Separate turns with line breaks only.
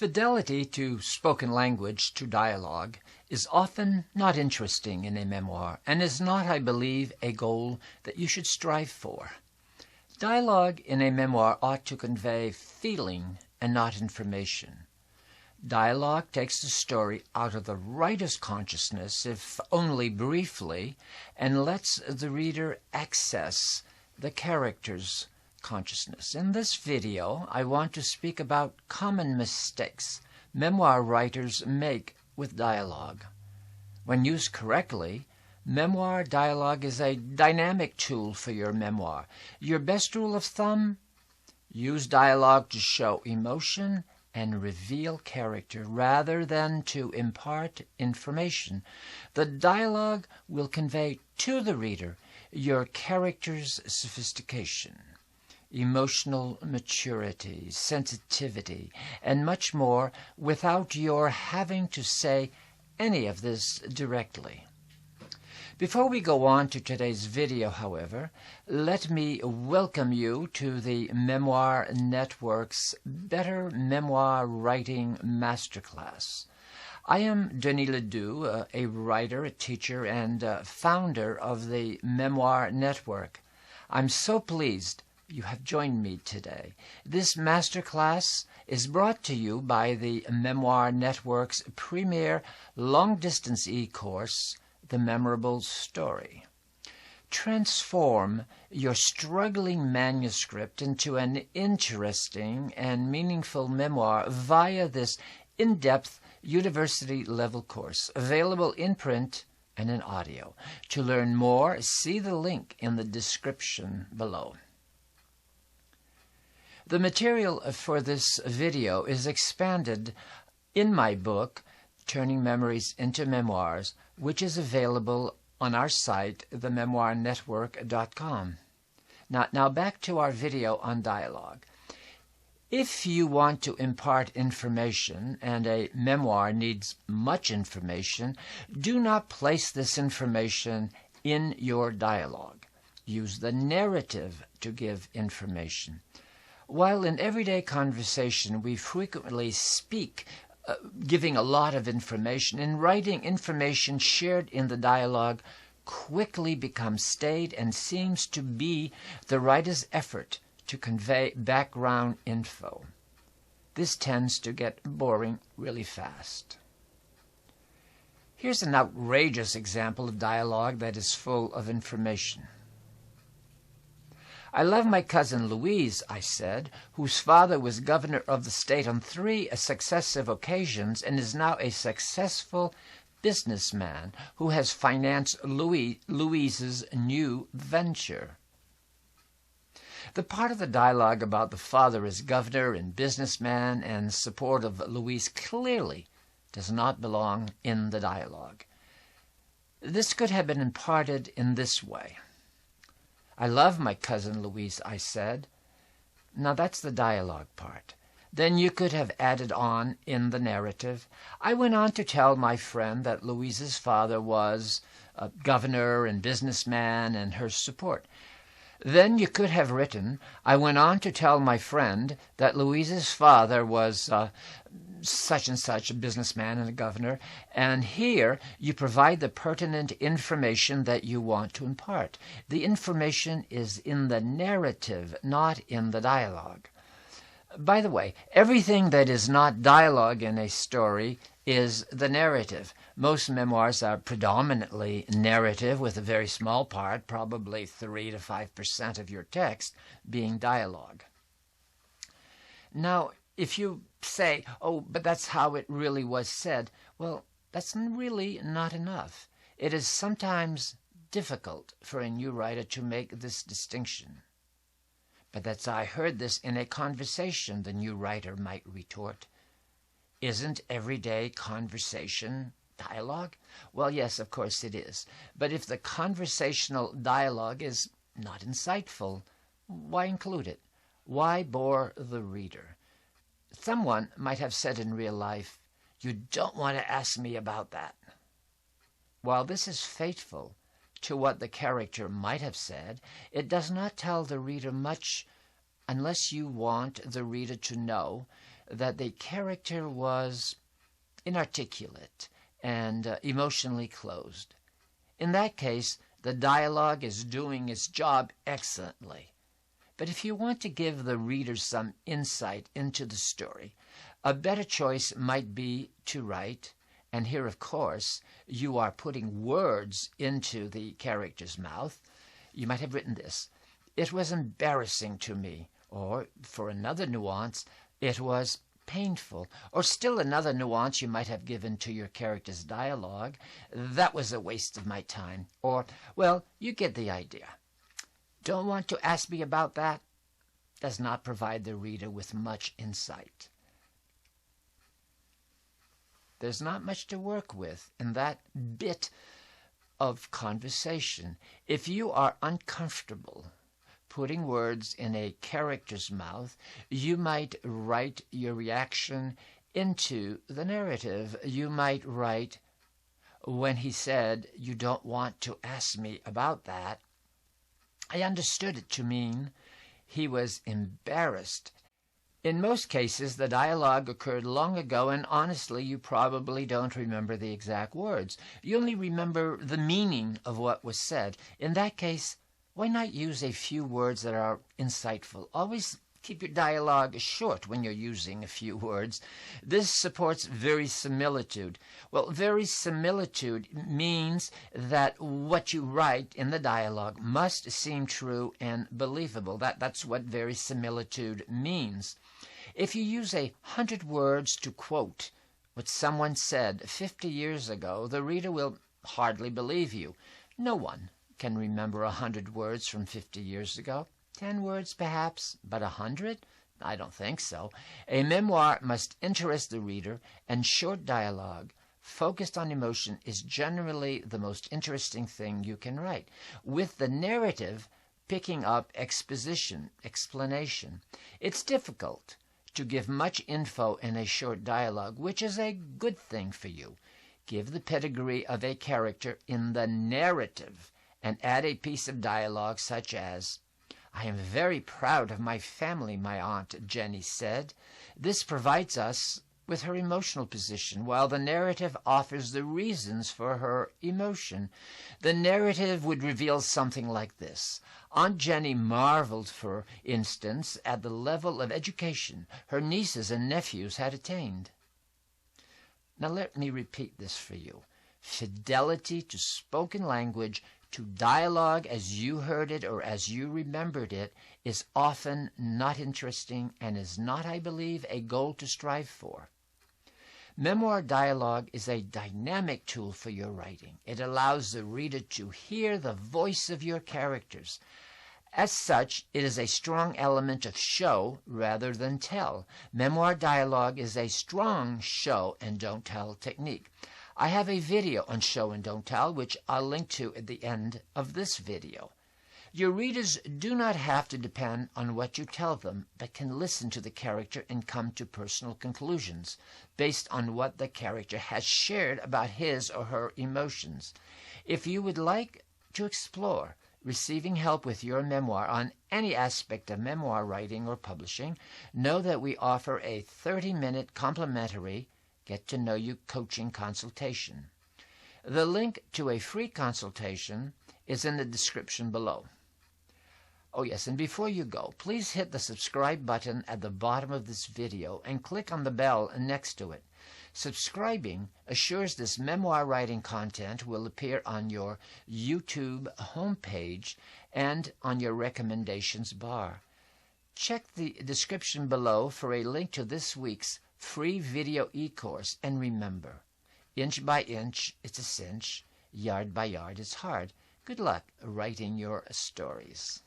Fidelity to spoken language, to dialogue, is often not interesting in a memoir, and is not, I believe, a goal that you should strive for. Dialogue in a memoir ought to convey feeling and not information. Dialogue takes the story out of the writer's consciousness, if only briefly, and lets the reader access the character's consciousness. In this video, I want to speak about common mistakes memoir writers make with dialogue. When used correctly, memoir dialogue is a dynamic tool for your memoir. Your best rule of thumb? Use dialogue to show emotion and reveal character rather than to impart information. The dialogue will convey to the reader your character's sophistication, emotional maturity, sensitivity, and much more without your having to say any of this directly. Before we go on to today's video, however, let me welcome you to the Memoir Network's Better Memoir Writing Masterclass. I am Denis Ledoux, a writer, a teacher, and founder of the Memoir Network. I'm so pleased you have joined me today. This masterclass is brought to you by the Memoir Network's premier long-distance e-course, The Memorable Story. Transform your struggling manuscript into an interesting and meaningful memoir via this in-depth university-level course, available in print and in audio. To learn more, see the link in the description below. The material for this video is expanded in my book, Turning Memories into Memoirs, which is available on our site, thememoirnetwork.com. Now back to our video on dialogue. If you want to impart information, and a memoir needs much information, do not place this information in your dialogue. Use the narrative to give information. While in everyday conversation we frequently speak, giving a lot of information, in writing, information shared in the dialogue quickly becomes staid and seems to be the writer's effort to convey background info. This tends to get boring really fast. Here's an outrageous example of dialogue that is full of information. I love my cousin Louise, I said, whose father was governor of the state on 3 successive occasions and is now a successful businessman who has financed Louise's new venture. The part of the dialogue about the father as governor and businessman and support of Louise clearly does not belong in the dialogue. This could have been imparted in this way. I love my cousin Louise, I said. Now that's the dialogue part. Then you could have added on in the narrative. I went on to tell my friend that Louise's father was a governor and businessman and her support. Then you could have written, I went on to tell my friend that Louise's father was such and such a businessman and a governor, and here you provide the pertinent information that you want to impart. The information is in the narrative, not in the dialogue. By the way, everything that is not dialogue in a story is the narrative. Most memoirs are predominantly narrative, with a very small part, probably 3 to 5% of your text, being dialogue. Now, if you say, oh, but that's how it really was said, well, that's really not enough. It is sometimes difficult for a new writer to make this distinction. But that's I heard this in a conversation, the new writer might retort. Isn't everyday conversation dialogue? Well, yes, of course it is. But if the conversational dialogue is not insightful, why include it? Why bore the reader? Someone might have said in real life, you don't want to ask me about that. While this is faithful to what the character might have said, it does not tell the reader much unless you want the reader to know that the character was inarticulate and emotionally closed. In that case, the dialogue is doing its job excellently. But if you want to give the reader some insight into the story, a better choice might be to write, and here, of course, you are putting words into the character's mouth. You might have written this: "It was embarrassing to me," or, for another nuance, "It was painful," or still another nuance you might have given to your character's dialogue: "That was a waste of my time," or, well, you get the idea. "Don't want to ask me about that?" does not provide the reader with much insight. There's not much to work with in that bit of conversation. If you are uncomfortable putting words in a character's mouth, you might write your reaction into the narrative. You might write, "When he said, 'You don't want to ask me about that,' I understood it to mean he was embarrassed." In most cases, the dialogue occurred long ago, and honestly, you probably don't remember the exact words. You only remember the meaning of what was said. In that case, why not use a few words that are insightful? Always keep your dialogue short when you're using a few words. This supports verisimilitude. Well, verisimilitude means that what you write in the dialogue must seem true and believable. That's what verisimilitude means. If you use 100 words to quote what someone said 50 years ago, the reader will hardly believe you. No one can remember 100 words from 50 years ago. 10 words perhaps, but 100? I don't think so. A memoir must interest the reader, and short dialogue focused on emotion is generally the most interesting thing you can write, with the narrative picking up exposition, explanation. It's difficult to give much info in a short dialogue, which is a good thing for you. Give the pedigree of a character in the narrative and add a piece of dialogue such as, "I am very proud of my family," my Aunt Jenny said. This provides us with her emotional position, while the narrative offers the reasons for her emotion. The narrative would reveal something like this: Aunt Jenny marveled, for instance, at the level of education her nieces and nephews had attained. Now let me repeat this for you. Fidelity to spoken language, to dialogue as you heard it or as you remembered it, is often not interesting and is not, I believe, a goal to strive for. Memoir dialogue is a dynamic tool for your writing. It allows the reader to hear the voice of your characters. As such, it is a strong element of show rather than tell. Memoir dialogue is a strong show and don't tell technique. I have a video on show and don't tell, which I'll link to at the end of this video. Your readers do not have to depend on what you tell them, but can listen to the character and come to personal conclusions based on what the character has shared about his or her emotions. If you would like to explore receiving help with your memoir on any aspect of memoir writing or publishing, know that we offer a 30-minute complimentary get-to-know-you coaching consultation. The link to a free consultation is in the description below. Oh yes, and before you go, please hit the subscribe button at the bottom of this video and click on the bell next to it. Subscribing assures this memoir writing content will appear on your YouTube homepage and on your recommendations bar. Check the description below for a link to this week's free video e-course, and remember, inch by inch it's a cinch, yard by yard it's hard. Good luck writing your stories.